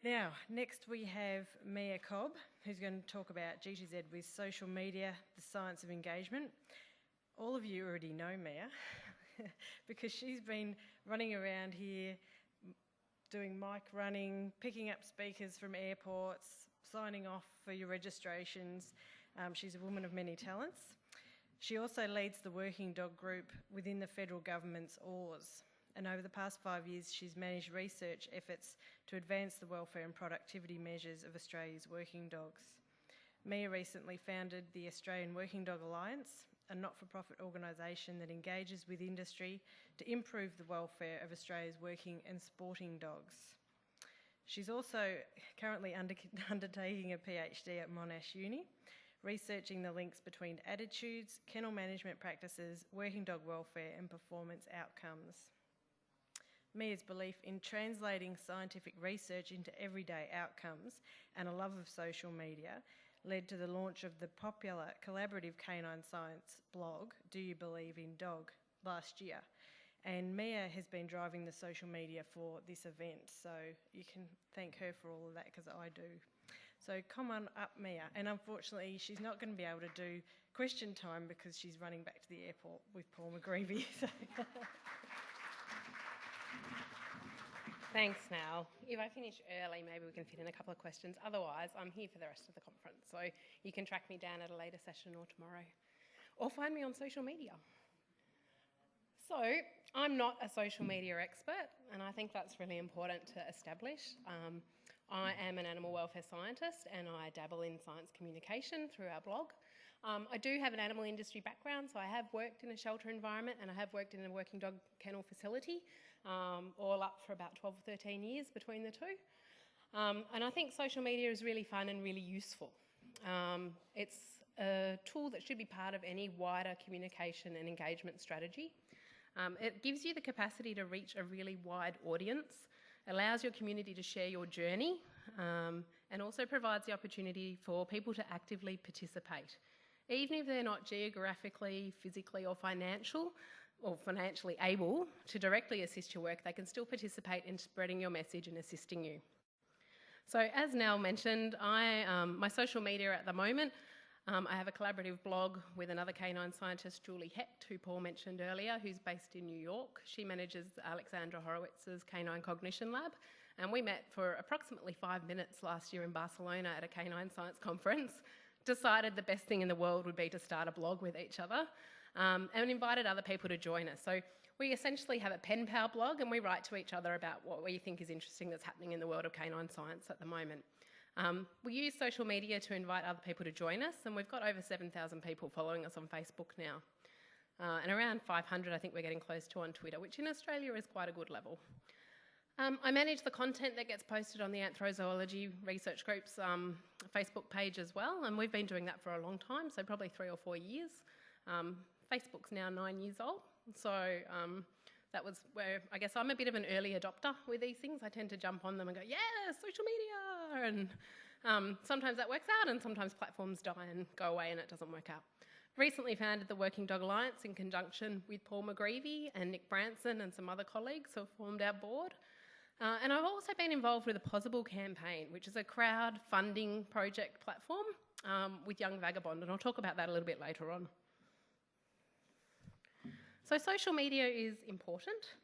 Now, next we have Mia Cobb, who's going to talk about G2Z with social media, the science of engagement. All of you already know Mia because she's been running around here doing mic running, picking up speakers from airports, signing off for your registrations. She's a woman of many talents. She also leads the working dog group within the federal government's ORS. And over the past 5 years, she's managed research efforts to advance the welfare and productivity measures of Australia's working dogs. Mia recently founded the Australian Working Dog Alliance, a not-for-profit organisation that engages with industry to improve the welfare of Australia's working and sporting dogs. She's also currently undertaking a PhD at Monash Uni, researching the links between attitudes, kennel management practices, working dog welfare and performance outcomes. Mia's belief in translating scientific research into everyday outcomes and a love of social media led to the launch of the popular collaborative canine science blog, Do You Believe in Dog, last year. And Mia has been driving the social media for this event, so you can thank her for all of that because I do. So come on up, Mia. And unfortunately, she's not going to be able to do question time because she's running back to the airport with Paul McGreevy. Thanks, Nal. If I finish early, maybe we can fit in a couple of questions. Otherwise, I'm here for the rest of the conference, so you can track me down at a later session or tomorrow, or find me on social media. So, I'm not a social media expert, and I think that's really important to establish. I am an animal welfare scientist, and I dabble in science communication through our blog. I do have an animal industry background, so I have worked in a shelter environment and I have worked in a working dog kennel facility, all up for about 12 or 13 years between the two. And I think social media is really fun and really useful. It's a tool that should be part of any wider communication and engagement strategy. It gives you the capacity to reach a really wide audience, allows your community to share your journey, and also provides the opportunity for people to actively participate. Even if they're not geographically, physically or financially able to directly assist your work, they can still participate in spreading your message and assisting you. So as Nell mentioned, my social media at the moment, I have a collaborative blog with another canine scientist, Julie Hecht, who Paul mentioned earlier, who's based in New York. She manages Alexandra Horowitz's Canine Cognition Lab, and we met for approximately 5 minutes last year in Barcelona at a canine science conference, decided the best thing in the world would be to start a blog with each other, and invited other people to join us. So we essentially have a pen pal blog and we write to each other about what we think is interesting that's happening in the world of canine science at the moment. We use social media to invite other people to join us, and we've got over 7,000 people following us on Facebook now. And around 500 I think we're getting close to on Twitter, which in Australia is quite a good level. I manage the content that gets posted on the Anthrozoology Research Group's Facebook page as well, and we've been doing that for a long time, so probably 3 or 4 years. Facebook's now 9 years old, so that was where I guess I'm a bit of an early adopter with these things. I tend to jump on them and go, yeah, social media, and sometimes that works out and sometimes platforms die and go away and it doesn't work out. Recently founded the Working Dog Alliance in conjunction with Paul McGreevy and Nick Branson and some other colleagues who have formed our board. And I've also been involved with the Possible campaign, which is a crowd-funding project platform with Young Vagabond, and I'll talk about that a little bit later on. So social media is important.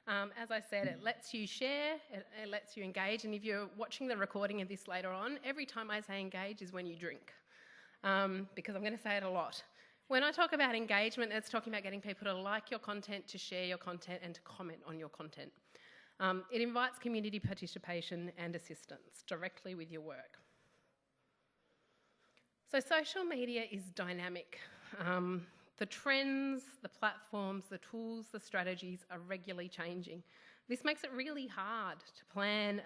As I said, it lets you share, it lets you engage, and if you're watching the recording of this later on, every time I say engage is when you drink, because I'm going to say it a lot. When I talk about engagement, it's talking about getting people to like your content, to share your content, and to comment on your content. It invites community participation and assistance directly with your work. So social media is dynamic. The trends, the platforms, the tools, the strategies are regularly changing. This makes it really hard to plan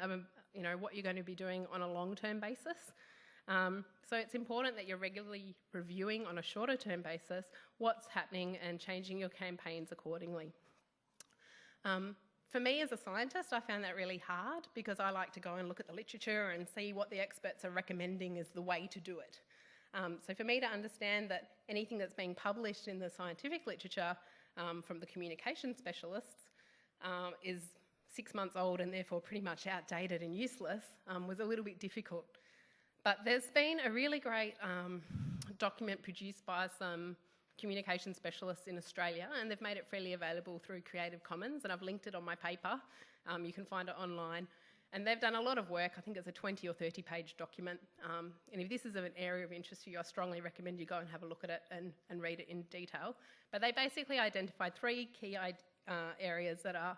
what you're going to be doing on a long-term basis. So it's important that you're regularly reviewing on a shorter-term basis what's happening and changing your campaigns accordingly. For me as a scientist, I found that really hard because I like to go and look at the literature and see what the experts are recommending is the way to do it. So for me to understand that anything that's being published in the scientific literature from the communication specialists is 6 months old and therefore pretty much outdated and useless was a little bit difficult. But there's been a really great document produced by some communication specialists in Australia, and they've made it freely available through Creative Commons, and I've linked it on my paper. You can find it online. And they've done a lot of work. I think it's a 20 or 30 page document. And if this is of an area of interest to you, I strongly recommend you go and have a look at it and read it in detail. But they basically identified 3 key areas that are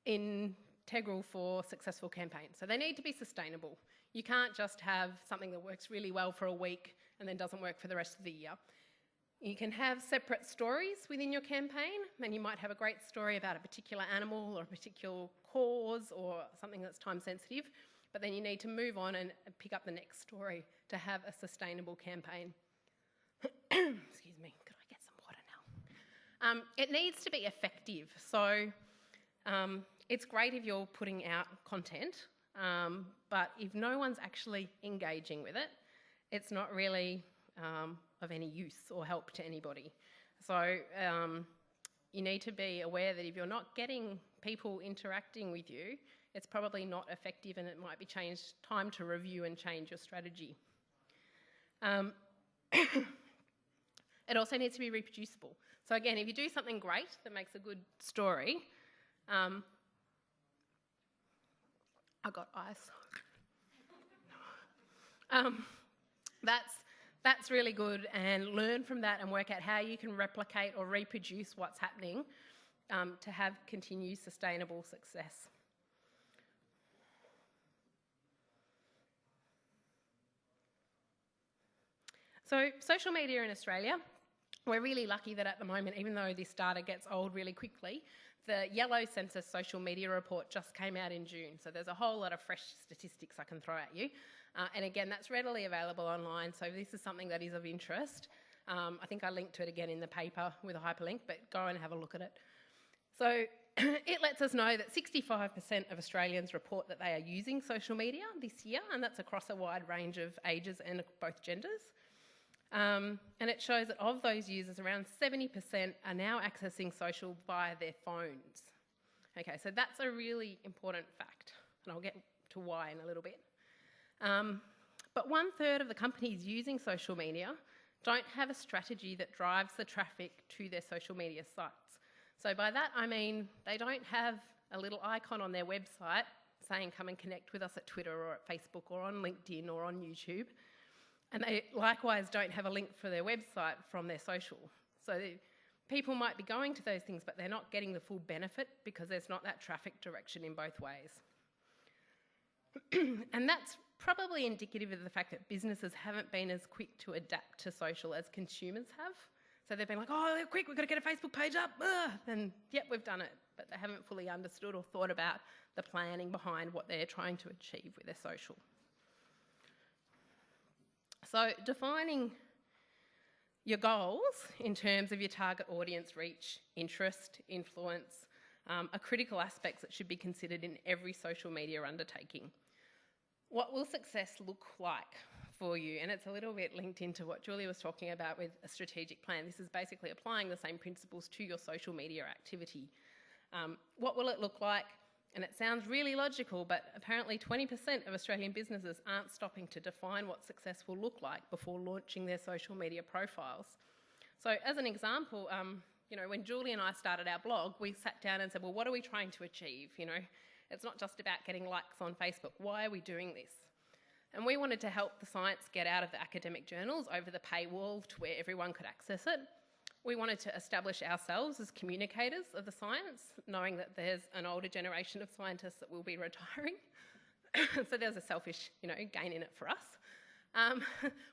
integral for successful campaigns. So they need to be sustainable. You can't just have something that works really well for a week and then doesn't work for the rest of the year. You can have separate stories within your campaign, and you might have a great story about a particular animal or a particular cause or something that's time sensitive, but then you need to move on and pick up the next story to have a sustainable campaign. Excuse me, could I get some water now? It needs to be effective. So it's great if you're putting out content, but if no one's actually engaging with it, it's not really of any use or help to anybody. So you need to be aware that if you're not getting people interacting with you, it's probably not effective, and it might be time to review and change your strategy. It also needs to be reproducible. So again, if you do something great that makes a good story, I got ice. That's really good, and learn from that and work out how you can replicate or reproduce what's happening to have continued sustainable success. So social media in Australia, we're really lucky that at the moment, even though this data gets old really quickly, the Yellow Census Social Media Report just came out in June, so there's a whole lot of fresh statistics I can throw at you. And again, that's readily available online, so if this is something that is of interest, I think I linked to it again in the paper with a hyperlink, but go and have a look at it. So it lets us know that 65% of Australians report that they are using social media this year, and that's across a wide range of ages and both genders. And it shows that of those users, around 70% are now accessing social via their phones. Okay, so that's a really important fact, and I'll get to why in a little bit. But 1/3 of the companies using social media don't have a strategy that drives the traffic to their social media sites. So by that I mean they don't have a little icon on their website saying come and connect with us at Twitter or at Facebook or on LinkedIn or on YouTube. And they likewise don't have a link for their website from their social. So people might be going to those things, but they're not getting the full benefit because there's not that traffic direction in both ways. And that's probably indicative of the fact that businesses haven't been as quick to adapt to social as consumers have. So they've been like, oh, quick, we've got to get a Facebook page up. And yep, we've done it. But they haven't fully understood or thought about the planning behind what they're trying to achieve with their social. So defining your goals in terms of your target audience reach, interest, influence, are critical aspects that should be considered in every social media undertaking. What will success look like for you? And it's a little bit linked into what Julia was talking about with a strategic plan. This is basically applying the same principles to your social media activity. What will it look like? And it sounds really logical, but apparently 20% of Australian businesses aren't stopping to define what success will look like before launching their social media profiles. So as an example, when Julie and I started our blog, we sat down and said, well, what are we trying to achieve? It's not just about getting likes on Facebook. Why are we doing this? And we wanted to help the science get out of the academic journals over the paywall to where everyone could access it. We wanted to establish ourselves as communicators of the science, knowing that there's an older generation of scientists that will be retiring. So there's a selfish, gain in it for us.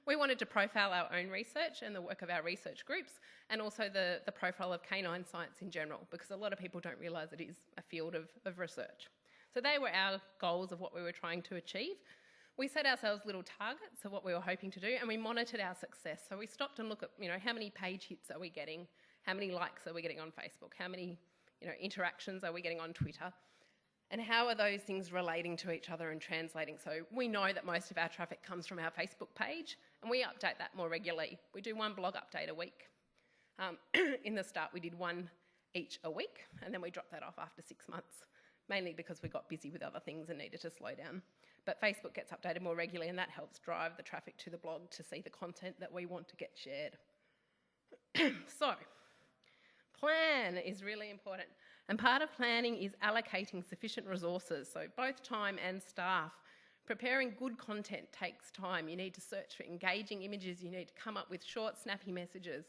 We wanted to profile our own research and the work of our research groups, and also the profile of canine science in general, because a lot of people don't realise it is a field of research. So they were our goals of what we were trying to achieve. We set ourselves little targets of what we were hoping to do, and we monitored our success. So we stopped and looked at, how many page hits are we getting? How many likes are we getting on Facebook? How many, interactions are we getting on Twitter? And how are those things relating to each other and translating? So we know that most of our traffic comes from our Facebook page, and we update that more regularly. We do one blog update a week. In the start, we did one each a week, and then we dropped that off after 6 months mainly because we got busy with other things and needed to slow down. But Facebook gets updated more regularly, and that helps drive the traffic to the blog to see the content that we want to get shared. So, plan is really important. And part of planning is allocating sufficient resources, so both time and staff. Preparing good content takes time. You need to search for engaging images. You need to come up with short, snappy messages.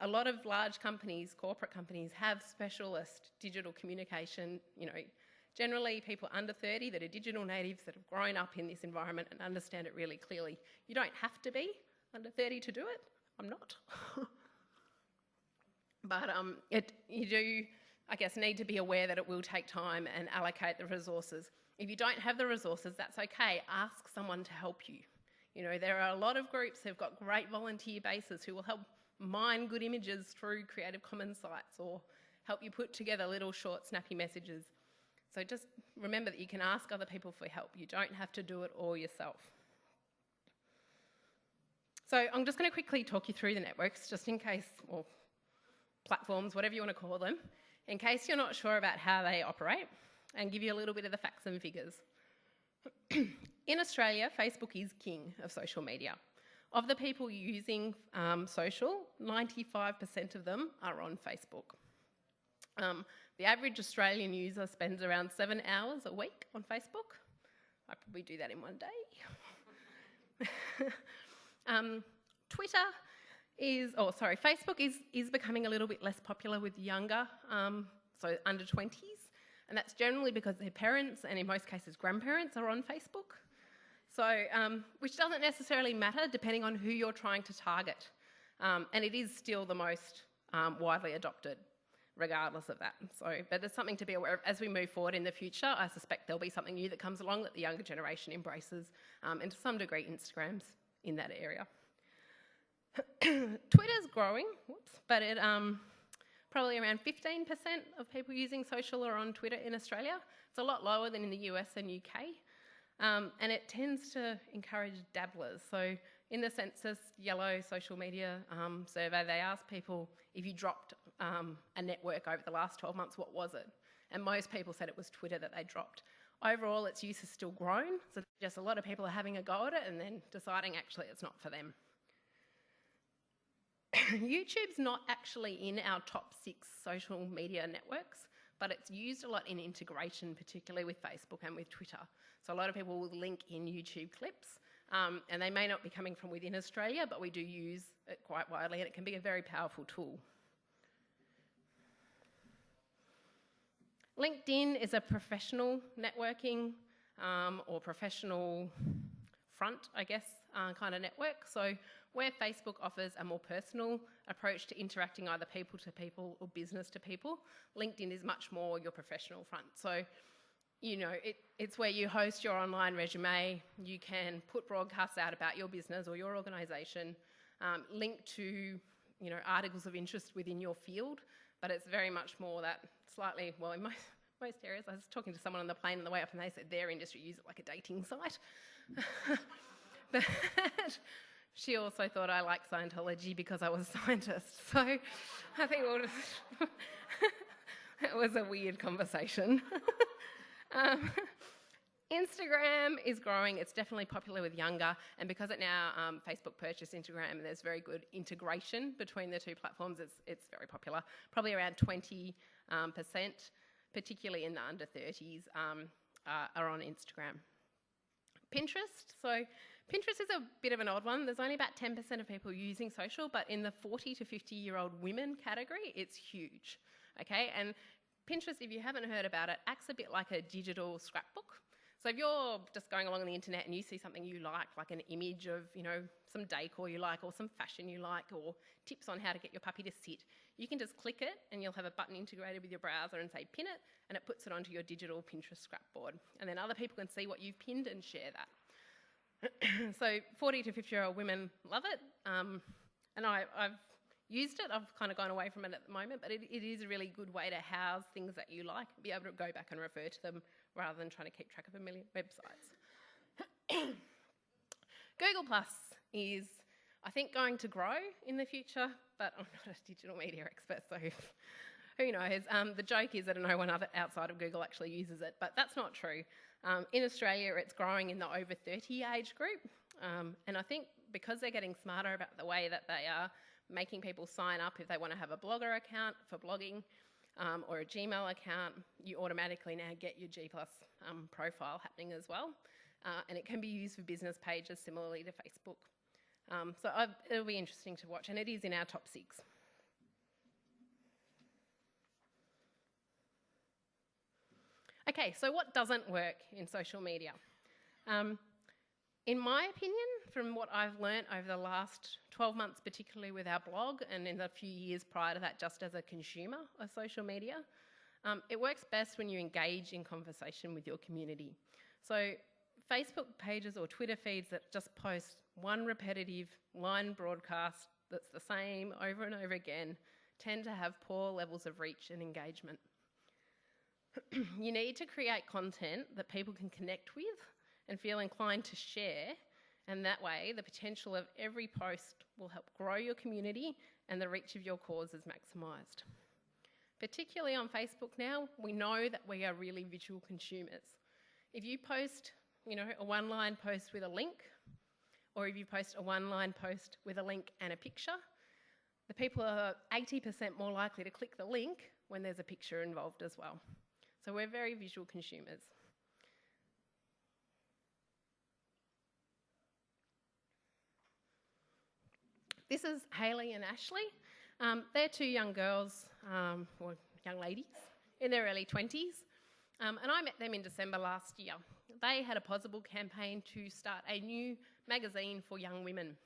A lot of large companies, corporate companies, have specialist digital communication, generally people under 30 that are digital natives that have grown up in this environment and understand it really clearly. You don't have to be under 30 to do it. I'm not. But you do, I guess, need to be aware that it will take time and allocate the resources. If you don't have the resources, that's okay. Ask someone to help you. There are a lot of groups who've got great volunteer bases who will help mine good images through Creative Commons sites or help you put together little short, snappy messages. So just remember that you can ask other people for help. You don't have to do it all yourself. So I'm just going to quickly talk you through the networks, just in case, or platforms, whatever you want to call them, in case you're not sure about how they operate, and give you a little bit of the facts and figures. In Australia, Facebook is king of social media. Of the people using social, 95% of them are on Facebook. The average Australian user spends around 7 hours a week on Facebook. I probably do that in one day. Facebook is becoming a little bit less popular with younger, so under 20s, and that's generally because their parents, and in most cases grandparents, are on Facebook. So, which doesn't necessarily matter depending on who you're trying to target. And it is still the most widely adopted, regardless of that. So, but it's something to be aware of as we move forward in the future. I suspect there'll be something new that comes along that the younger generation embraces, and to some degree Instagram's in that area. Twitter's growing, but it probably around 15% of people using social are on Twitter in Australia. It's a lot lower than in the US and UK. And it tends to encourage dabblers. So in the Census Yellow social media survey, they asked people, if you dropped a network over the last 12 months, what was it? And most people said it was Twitter that they dropped. Overall, its use has still grown, so just a lot of people are having a go at it and then deciding actually it's not for them. YouTube's not actually in our top 6 social media networks, but it's used a lot in integration, particularly with Facebook and with Twitter. So a lot of people will link in YouTube clips, and they may not be coming from within Australia, but we do use it quite widely, and it can be a very powerful tool. LinkedIn is a professional networking or professional front, I guess, kind of network. So where Facebook offers a more personal approach to interacting either people to people or business to people, LinkedIn is much more your professional front. So, it's where you host your online resume, you can put broadcasts out about your business or your organisation, link to, articles of interest within your field, but it's very much more that slightly, well, in most areas, I was talking to someone on the plane on the way up and they said their industry use it like a dating site. But she also thought I liked Scientology because I was a scientist. So I think it was a weird conversation. Instagram is growing. It's definitely popular with younger, and because it now Facebook purchased Instagram and there's very good integration between the two platforms, it's very popular. Probably around 20%, particularly in the under 30s, are on Instagram. Pinterest. So Pinterest is a bit of an odd one. There's only about 10% of people using social, but in the 40 to 50-year-old women category, it's huge. Okay, and Pinterest, if you haven't heard about it, acts a bit like a digital scrapbook. So if you're just going along on the internet and you see something you like an image of, some decor you like or some fashion you like or tips on how to get your puppy to sit, you can just click it and you'll have a button integrated with your browser and say pin it, and it puts it onto your digital Pinterest scrapboard. And then other people can see what you've pinned and share that. So 40 to 50-year-old women love it. And I've used it. I've kind of gone away from it at the moment, but it is a really good way to house things that you like, be able to go back and refer to them rather than trying to keep track of a million websites. Google Plus is, I think, going to grow in the future, but I'm not a digital media expert, so who knows? The joke is that no one other outside of Google actually uses it, but that's not true. In Australia, it's growing in the over 30 age group, and I think because they're getting smarter about the way that they are making people sign up if they want to have a blogger account for blogging or a Gmail account, you automatically now get your G+ profile happening as well, and it can be used for business pages similarly to Facebook. So it'll be interesting to watch, and it is in our top 6. Okay, so what doesn't work in social media? In my opinion, from what I've learnt over the last 12 months, particularly with our blog, and in the few years prior to that just as a consumer of social media, it works best when you engage in conversation with your community. So Facebook pages or Twitter feeds that just post one repetitive line broadcast that's the same over and over again tend to have poor levels of reach and engagement. You need to create content that people can connect with and feel inclined to share, and that way the potential of every post will help grow your community and the reach of your cause is maximised. Particularly on Facebook now, we know that we are really visual consumers. If you post, a one-line post with a link, or if you post a one-line post with a link and a picture, the people are 80% more likely to click the link when there's a picture involved as well. So we're very visual consumers. This is Hayley and Ashley. They're 2 young girls, or young ladies, in their early 20s. And I met them in December last year. They had a possible campaign to start a new magazine for young women.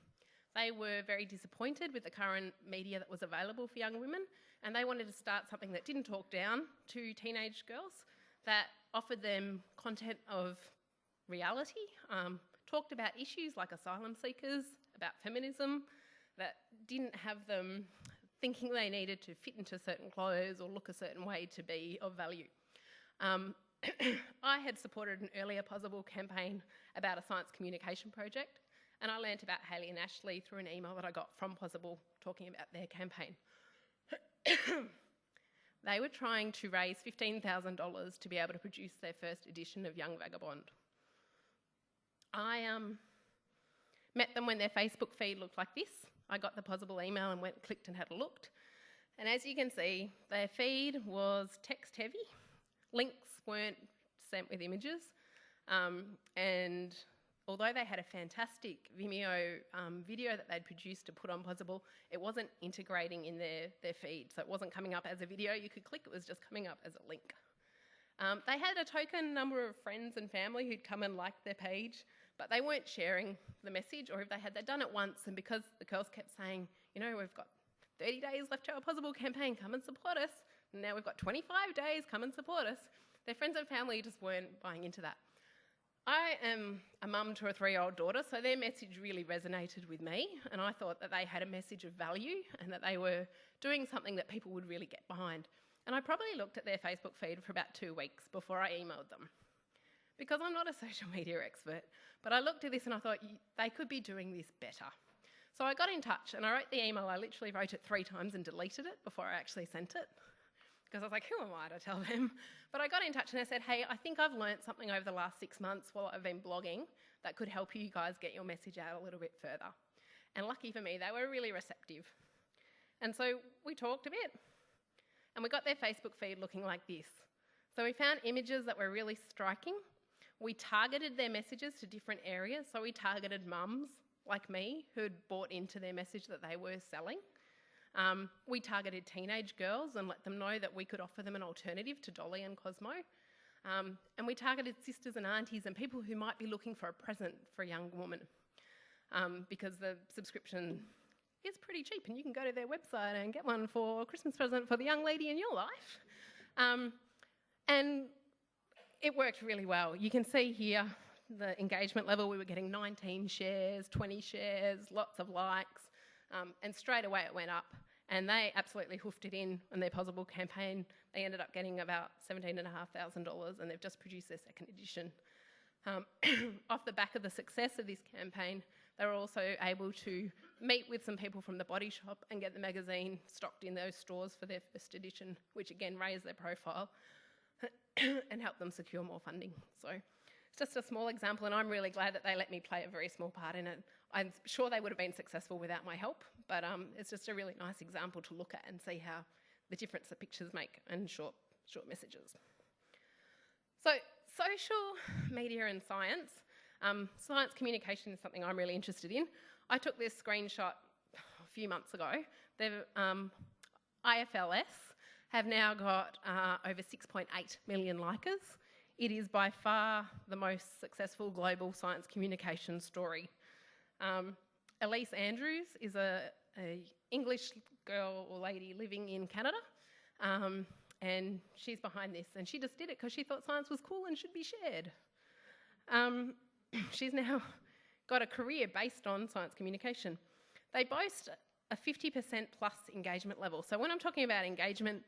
They were very disappointed with the current media that was available for young women, and they wanted to start something that didn't talk down to teenage girls, that offered them content of reality, talked about issues like asylum seekers, about feminism, that didn't have them thinking they needed to fit into certain clothes or look a certain way to be of value. I had supported an earlier possible campaign about a science communication project, and I learnt about Hayley and Ashley through an email that I got from Possible talking about their campaign. They were trying to raise $15,000 to be able to produce their first edition of Young Vagabond. I met them when their Facebook feed looked like this. I got the Possible email and clicked and had a look. And as you can see, their feed was text heavy. Links weren't sent with images. And although they had a fantastic Vimeo video that they'd produced to put on Possible, it wasn't integrating in their feed. So it wasn't coming up as a video you could click, it was just coming up as a link. They had a token number of friends and family who'd come and like their page, but they weren't sharing the message, or if they had, they'd done it once, and because the girls kept saying, we've got 30 days left to our Possible campaign, come and support us, and now we've got 25 days, come and support us, their friends and family just weren't buying into that. I am a mum to a 3-year-old daughter, so their message really resonated with me, and I thought that they had a message of value and that they were doing something that people would really get behind. And I probably looked at their Facebook feed for about 2 weeks before I emailed them. Because I'm not a social media expert, but I looked at this and I thought they could be doing this better. So I got in touch and I wrote the email. I literally wrote it 3 times and deleted it before I actually sent it, because I was like, who am I to tell them? But I got in touch and I said, hey, I think I've learnt something over the last 6 months while I've been blogging that could help you guys get your message out a little bit further. And lucky for me, they were really receptive. And so we talked a bit and we got their Facebook feed looking like this. So we found images that were really striking. We targeted their messages to different areas. So we targeted mums like me who'd bought into their message that they were selling. We targeted teenage girls and let them know that we could offer them an alternative to Dolly and Cosmo. And we targeted sisters and aunties and people who might be looking for a present for a young woman, because the subscription is pretty cheap and you can go to their website and get one for a Christmas present for the young lady in your life. And it worked really well. You can see here the engagement level. We were getting 19 shares, 20 shares, lots of likes, and straight away it went up. And they absolutely hoofed it in their Possible campaign. They ended up getting about $17,500 and they've just produced their second edition. Off the back of the success of this campaign, they were also able to meet with some people from the Body Shop and get the magazine stocked in those stores for their first edition, which again raised their profile and helped them secure more funding. So it's just a small example, and I'm really glad that they let me play a very small part in it. I'm sure they would have been successful without my help, but it's just a really nice example to look at and see how the difference that pictures make and short messages. So social media and science. Science communication is something I'm really interested in. I took this screenshot a few months ago. IFLS have now got over 6.8 million likers. It is by far the most successful global science communication story. Elise Andrews is a English girl or lady living in Canada, and she's behind this. And she just did it because she thought science was cool and should be shared. She's now got a career based on science communication. They boast a 50% plus engagement level. So when I'm talking about engagement,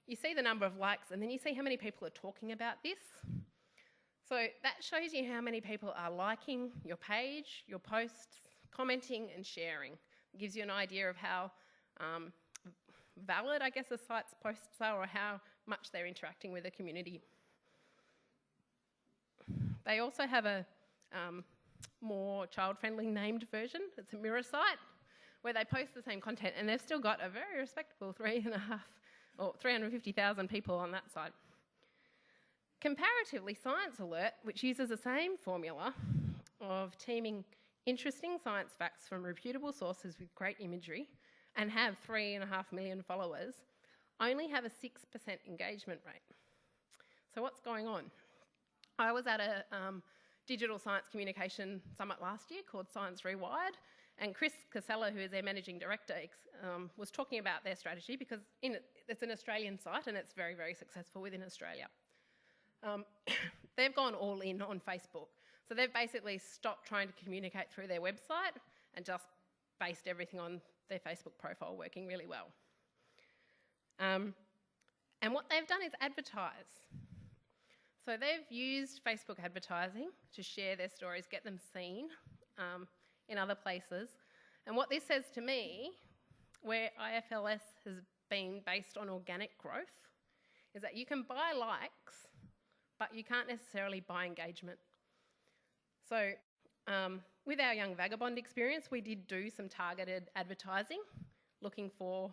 you see the number of likes and then you see how many people are talking about this. So that shows you how many people are liking your page, your posts, commenting and sharing. It gives you an idea of how valid, I guess, a site's posts are or how much they're interacting with the community. They also have a more child-friendly named version. It's a mirror site where they post the same content, and they've still got a very respectable 350,000 people on that site. Comparatively, Science Alert, which uses the same formula of teaming interesting science facts from reputable sources with great imagery and have 3.5 million followers, only have a 6% engagement rate. So what's going on? I was at a digital science communication summit last year called Science Rewired, and Chris Casella, who is their managing director, was talking about their strategy because it's an Australian site and it's very, very successful within Australia. They've gone all in on Facebook. So they've basically stopped trying to communicate through their website and just based everything on their Facebook profile working really well. And what they've done is advertise. So they've used Facebook advertising to share their stories, get them seen in other places. And what this says to me, where IFLS has been based on organic growth, is that you can buy likes, but you can't necessarily buy engagement. So with our Young Vagabond experience, we did do some targeted advertising, looking for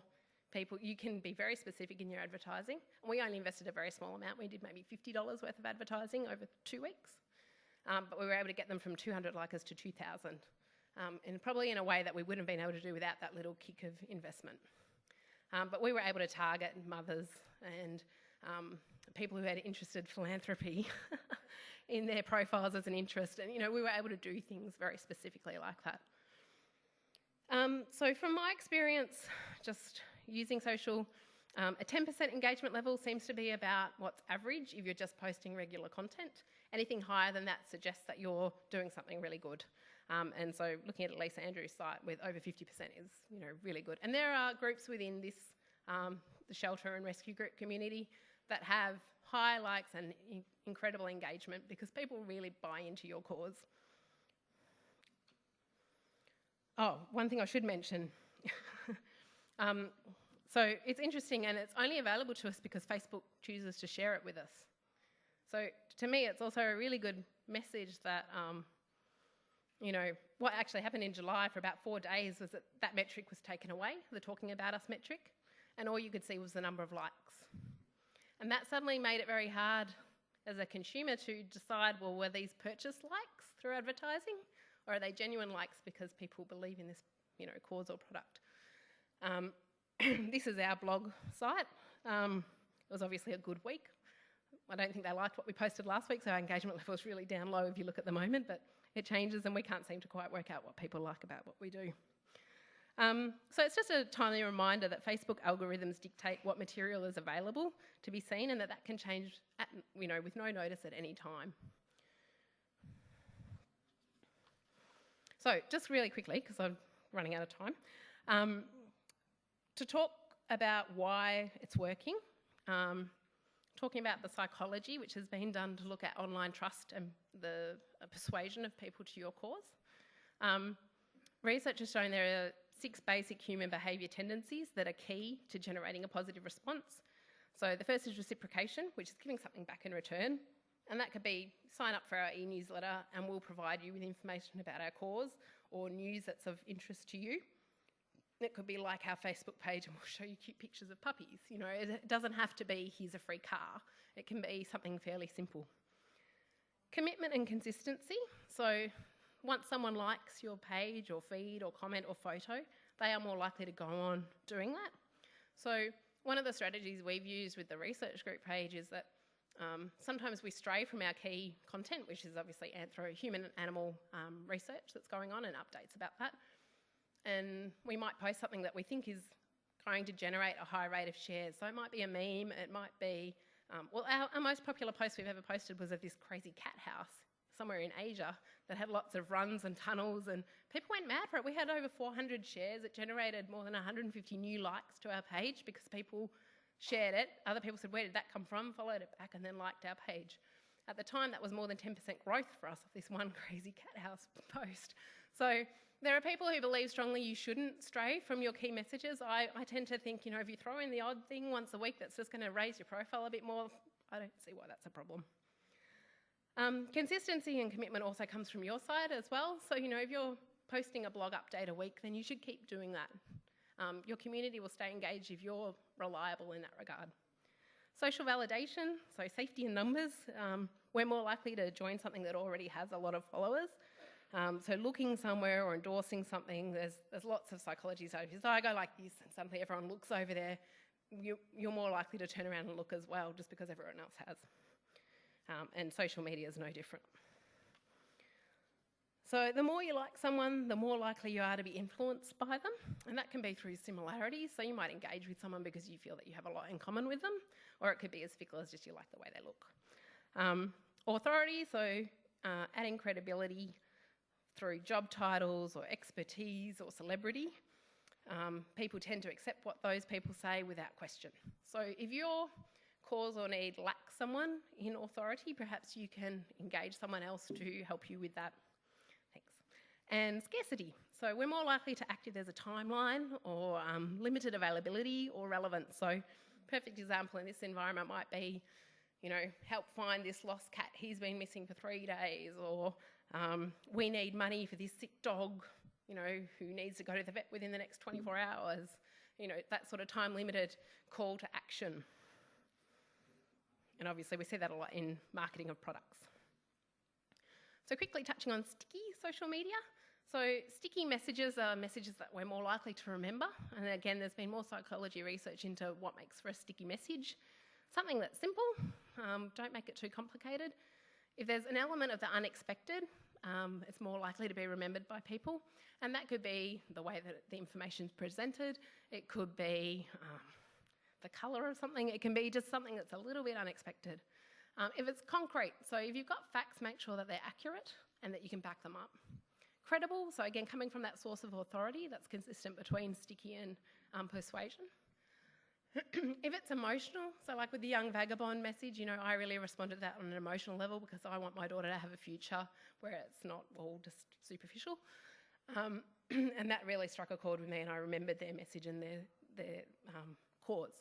people. You can be very specific in your advertising. And we only invested a very small amount. We did maybe $50 worth of advertising over 2 weeks. But we were able to get them from 200 likers to 2,000. And probably in a way that we wouldn't have been able to do without that little kick of investment. But we were able to target mothers and people who had interested philanthropy in their profiles as an interest. And, we were able to do things very specifically like that. So from my experience, just using social, a 10% engagement level seems to be about what's average if you're just posting regular content. Anything higher than that suggests that you're doing something really good. And so looking at Elise Andrews' site with over 50% is, really good. And there are groups within this, the shelter and rescue group community that have high likes and incredible engagement because people really buy into your cause. Oh, one thing I should mention. So it's interesting and it's only available to us because Facebook chooses to share it with us. So to me, it's also a really good message that, what actually happened in July for about 4 days was that metric was taken away, the Talking About Us metric, and all you could see was the number of likes. And that suddenly made it very hard as a consumer to decide, well, were these purchase likes through advertising or are they genuine likes because people believe in this, cause or product? This is our blog site. It was obviously a good week. I don't think they liked what we posted last week, so our engagement level is really down low if you look at the moment, but it changes and we can't seem to quite work out what people like about what we do. So it's just a timely reminder that Facebook algorithms dictate what material is available to be seen and that can change with no notice at any time. So just really quickly, because I'm running out of time, to talk about why it's working, talking about the psychology which has been done to look at online trust and the persuasion of people to your cause. Research has shown there are 6 basic human behaviour tendencies that are key to generating a positive response. So the first is reciprocation, which is giving something back in return. And that could be sign up for our e-newsletter and we'll provide you with information about our cause or news that's of interest to you. It could be like our Facebook page and we'll show you cute pictures of puppies. You know, it doesn't have to be here's a free car. It can be something fairly simple. Commitment and consistency. So once someone likes your page or feed or comment or photo, they are more likely to go on doing that. So one of the strategies we've used with the research group page is that sometimes we stray from our key content, which is obviously human and animal research that's going on and updates about that. And we might post something that we think is going to generate a high rate of shares. So it might be a meme, it might be, our most popular post we've ever posted was of this crazy cat house somewhere in Asia that had lots of runs and tunnels and people went mad for it. We had over 400 shares. It generated more than 150 new likes to our page because people shared it. Other people said, where did that come from? Followed it back and then liked our page. At the time, that was more than 10% growth for us of this one crazy cat house post. So there are people who believe strongly you shouldn't stray from your key messages. I tend to think, you know, if you throw in the odd thing once a week that's just going to raise your profile a bit more, I don't see why that's a problem. Consistency and commitment also comes from your side as well. So, you know, if you're posting a blog update a week, then you should keep doing that. Your community will stay engaged if you're reliable in that regard. Social validation, so safety in numbers. We're more likely to join something that already has a lot of followers. So looking somewhere or endorsing something, there's lots of psychology. So if I go like this and suddenly everyone looks over there, you're more likely to turn around and look as well just because everyone else has. And social media is no different. So the more you like someone, the more likely you are to be influenced by them. And that can be through similarities. So you might engage with someone because you feel that you have a lot in common with them, or it could be as fickle as just you like the way they look. Authority, so adding credibility through job titles or expertise or celebrity. People tend to accept what those people say without question. So if your cause or need lacks someone in authority, perhaps you can engage someone else to help you with that. Thanks. And scarcity. So we're more likely to act if there's a timeline or limited availability or relevance. So perfect example in this environment might be, you know, help find this lost cat. He's been missing for 3 days, or we need money for this sick dog, you know, who needs to go to the vet within the next 24 hours. You know, that sort of time-limited call to action. And obviously we see that a lot in marketing of products. So quickly touching on sticky social media. So sticky messages are messages that we're more likely to remember. And again, there's been more psychology research into what makes for a sticky message. Something that's simple, don't make it too complicated. If there's an element of the unexpected, it's more likely to be remembered by people. And that could be the way that the information's presented. It could be the colour of something. It can be just something that's a little bit unexpected. If it's concrete, so if you've got facts, make sure that they're accurate and that you can back them up. Credible, so again, coming from that source of authority that's consistent between sticky and persuasion. If it's emotional, so like with the young vagabond message, you know, I really responded to that on an emotional level because I want my daughter to have a future where it's not all just superficial. And that really struck a chord with me, and I remembered their message and their cause.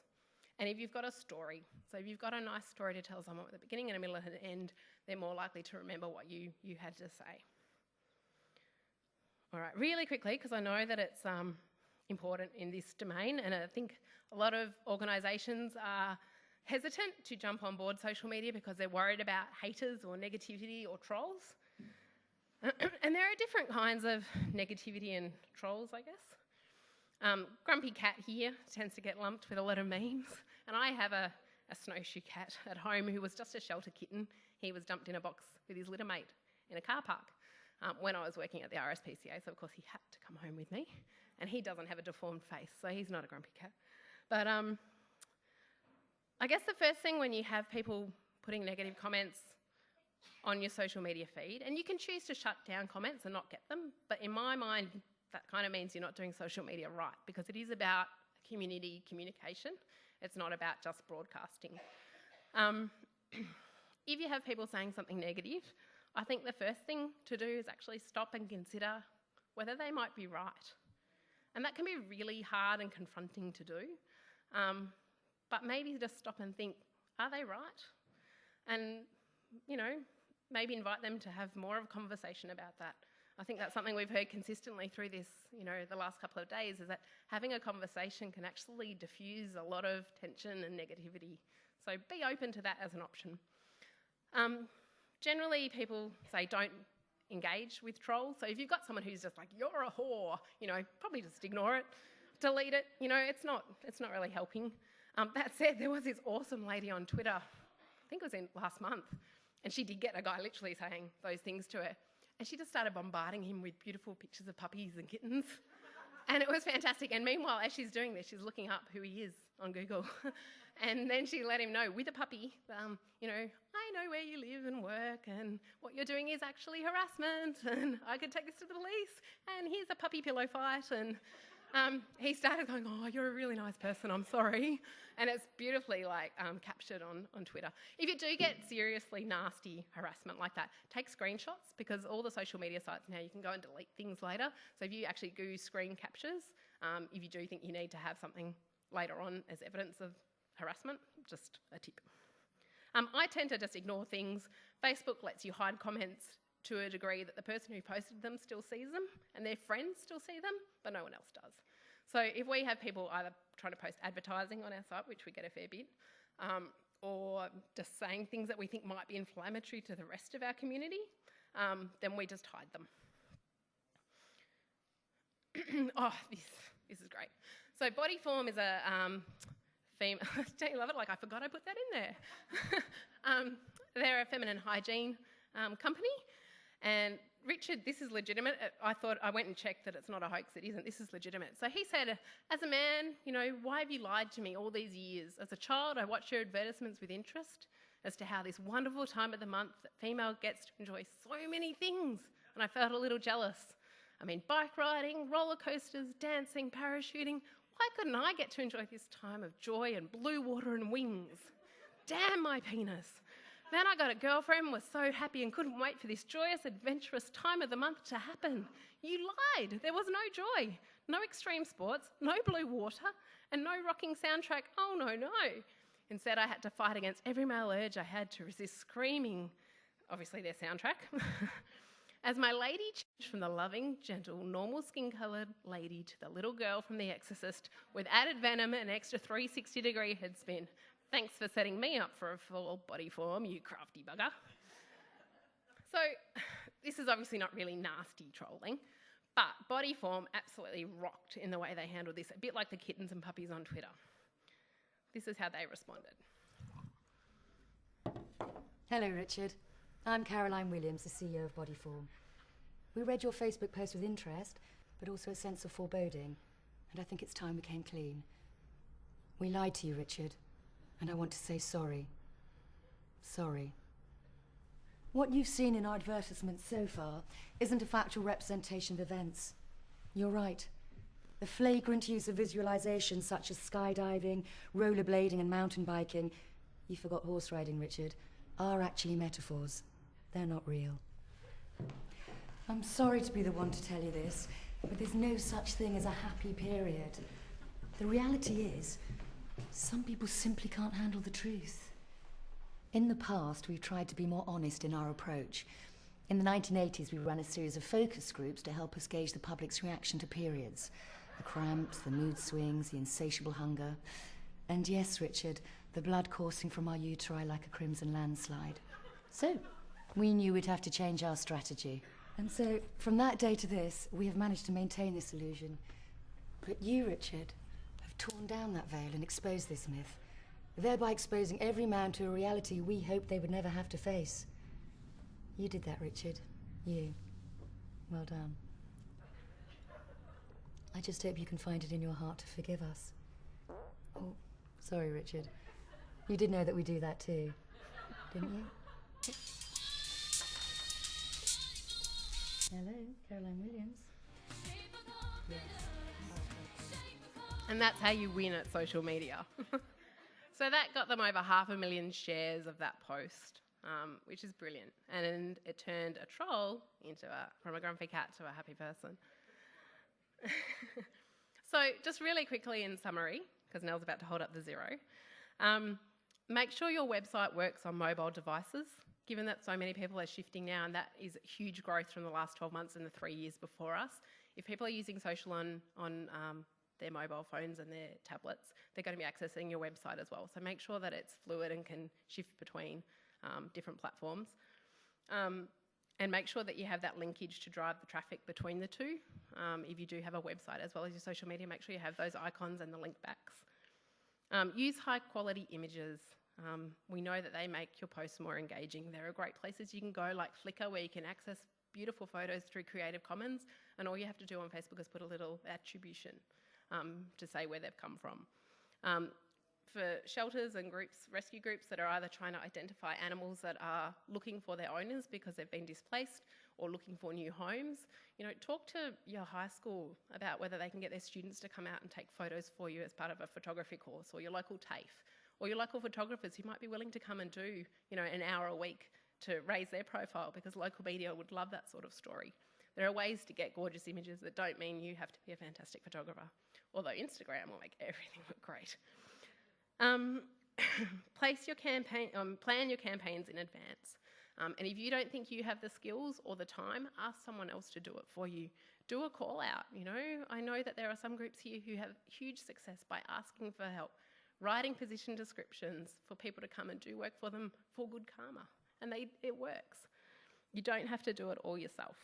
And if you've got a story, so if you've got a nice story to tell someone at the beginning and a middle and an end, they're more likely to remember what you had to say. All right, really quickly, because I know that it's important in this domain, and I think a lot of organisations are hesitant to jump on board social media because they're worried about haters or negativity or trolls. And there are different kinds of negativity and trolls, I guess. Grumpy cat here tends to get lumped with a lot of memes, and I have a snowshoe cat at home who was just a shelter kitten. He was dumped in a box with his litter mate in a car park when I was working at the RSPCA, so of course he had to come home with me, and he doesn't have a deformed face, so he's not a grumpy cat. But I guess the first thing when you have people putting negative comments on your social media feed, and you can choose to shut down comments and not get them, but in my mind that kind of means you're not doing social media right, because it is about community communication. It's not about just broadcasting. If you have people saying something negative, I think the first thing to do is actually stop and consider whether they might be right. And that can be really hard and confronting to do. But maybe just stop and think, are they right? And, you know, maybe invite them to have more of a conversation about that. I think that's something we've heard consistently through this, you know, the last couple of days, is that having a conversation can actually diffuse a lot of tension and negativity. So be open to that as an option. Generally, people say don't engage with trolls. So if you've got someone who's just like, you're a whore, you know, probably just ignore it, delete it. You know, it's not really helping. That said, there was this awesome lady on Twitter, I think it was in last month, and she did get a guy literally saying those things to her. And she just started bombarding him with beautiful pictures of puppies and kittens. And it was fantastic. And meanwhile, as she's doing this, she's looking up who he is on Google. And then she let him know with a puppy, you know, I know where you live and work, and what you're doing is actually harassment, and I could take this to the police, and here's a puppy pillow fight. And he started going, oh, you're a really nice person, I'm sorry. And it's beautifully captured on Twitter. If you do get seriously nasty harassment like that, take screenshots, because all the social media sites now, you can go and delete things later. So if you actually do screen captures, if you do think you need to have something later on as evidence of harassment, just a tip. I tend to just ignore things. Facebook lets you hide comments to a degree that the person who posted them still sees them and their friends still see them, but no one else does. So if we have people either trying to post advertising on our site, which we get a fair bit, or just saying things that we think might be inflammatory to the rest of our community, then we just hide them. Oh, this is great. So Bodyform is a female... Don't you love it? Like, I forgot I put that in there. They're a feminine hygiene company. And Richard, this is legitimate. I went and checked that it's not a hoax. It isn't. This is legitimate. So he said, as a man, you know, why have you lied to me all these years? As a child, I watched your advertisements with interest as to how this wonderful time of the month that female gets to enjoy so many things. And I felt a little jealous. I mean, bike riding, roller coasters, dancing, parachuting. Why couldn't I get to enjoy this time of joy and blue water and wings? Damn my penis. Then I got a girlfriend, was so happy and couldn't wait for this joyous, adventurous time of the month to happen. You lied. There was no joy, no extreme sports, no blue water, and no rocking soundtrack. Oh, no, no. Instead, I had to fight against every male urge I had to resist screaming, obviously their soundtrack, as my lady changed from the loving, gentle, normal skin-coloured lady to the little girl from The Exorcist with added venom and extra 360-degree head spin. Thanks for setting me up for a full body form, you crafty bugger. So this is obviously not really nasty trolling, but Bodyform absolutely rocked in the way they handled this, a bit like the kittens and puppies on Twitter. This is how they responded. Hello, Richard. I'm Caroline Williams, the CEO of Bodyform. We read your Facebook post with interest, but also a sense of foreboding, and I think it's time we came clean. We lied to you, Richard, and I want to say sorry. Sorry. What you've seen in our advertisements so far isn't a factual representation of events. You're right. The flagrant use of visualization such as skydiving, rollerblading and mountain biking, you forgot horse riding, Richard, are actually metaphors. They're not real. I'm sorry to be the one to tell you this, but there's no such thing as a happy period. The reality is, some people simply can't handle the truth. In the past, we've tried to be more honest in our approach. In the 1980s, we ran a series of focus groups to help us gauge the public's reaction to periods. The cramps, the mood swings, the insatiable hunger. And yes, Richard, the blood coursing from our uteri like a crimson landslide. So, we knew we'd have to change our strategy. And so, from that day to this, we have managed to maintain this illusion. But you, Richard, have torn down that veil and exposed this myth, thereby exposing every man to a reality we hoped they would never have to face. You did that, Richard. You. Well done. I just hope you can find it in your heart to forgive us. Oh, sorry, Richard. You did know that we do that too, didn't you? Hello, Caroline Williams. Yes. And that's how you win at social media. So that got them over 500,000 shares of that post, which is brilliant. And it turned a troll from a grumpy cat to a happy person. So just really quickly in summary, because Nell's about to hold up the 0, make sure your website works on mobile devices, given that so many people are shifting now, and that is huge growth from the last 12 months and the 3 years before us. If people are using social on their mobile phones and their tablets, they're going to be accessing your website as well. So make sure that it's fluid and can shift between different platforms. And make sure that you have that linkage to drive the traffic between the two. If you do have a website as well as your social media, make sure you have those icons and the link backs. Use high quality images. We know that they make your posts more engaging. There are great places you can go, like Flickr, where you can access beautiful photos through Creative Commons, and all you have to do on Facebook is put a little attribution to say where they've come from. For shelters and groups, rescue groups that are either trying to identify animals that are looking for their owners because they've been displaced or looking for new homes, talk to your high school about whether they can get their students to come out and take photos for you as part of a photography course, or your local TAFE, or your local photographers who might be willing to come and do, an hour a week to raise their profile, because local media would love that sort of story. There are ways to get gorgeous images that don't mean you have to be a fantastic photographer, although Instagram will make everything look great. Plan your campaigns in advance. And if you don't think you have the skills or the time, ask someone else to do it for you. Do a call out, I know that there are some groups here who have huge success by asking for help, writing position descriptions for people to come and do work for them for good karma. And it works. You don't have to do it all yourself.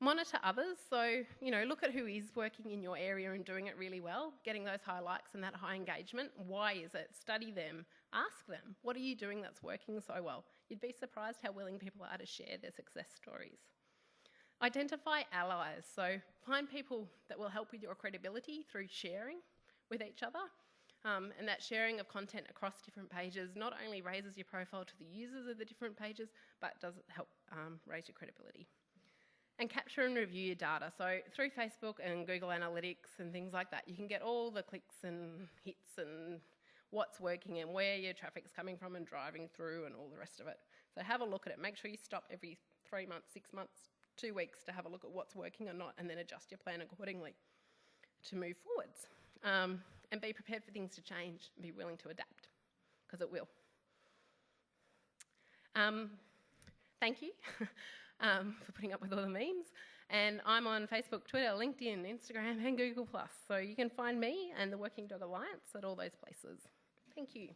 Monitor others, so look at who is working in your area and doing it really well, getting those high likes and that high engagement. Why is it? Study them, ask them, what are you doing that's working so well? You'd be surprised how willing people are to share their success stories. Identify allies, so find people that will help with your credibility through sharing with each other, and that sharing of content across different pages not only raises your profile to the users of the different pages, but does help raise your credibility. And capture and review your data. So through Facebook and Google Analytics and things like that, you can get all the clicks and hits and what's working and where your traffic's coming from and driving through and all the rest of it. So have a look at it. Make sure you stop every 3 months, 6 months, 2 weeks to have a look at what's working or not, and then adjust your plan accordingly to move forwards. And be prepared for things to change and be willing to adapt, because it will. Thank you. For putting up with all the memes. And I'm on Facebook, Twitter, LinkedIn, Instagram and Google+. So you can find me and the Working Dog Alliance at all those places. Thank you.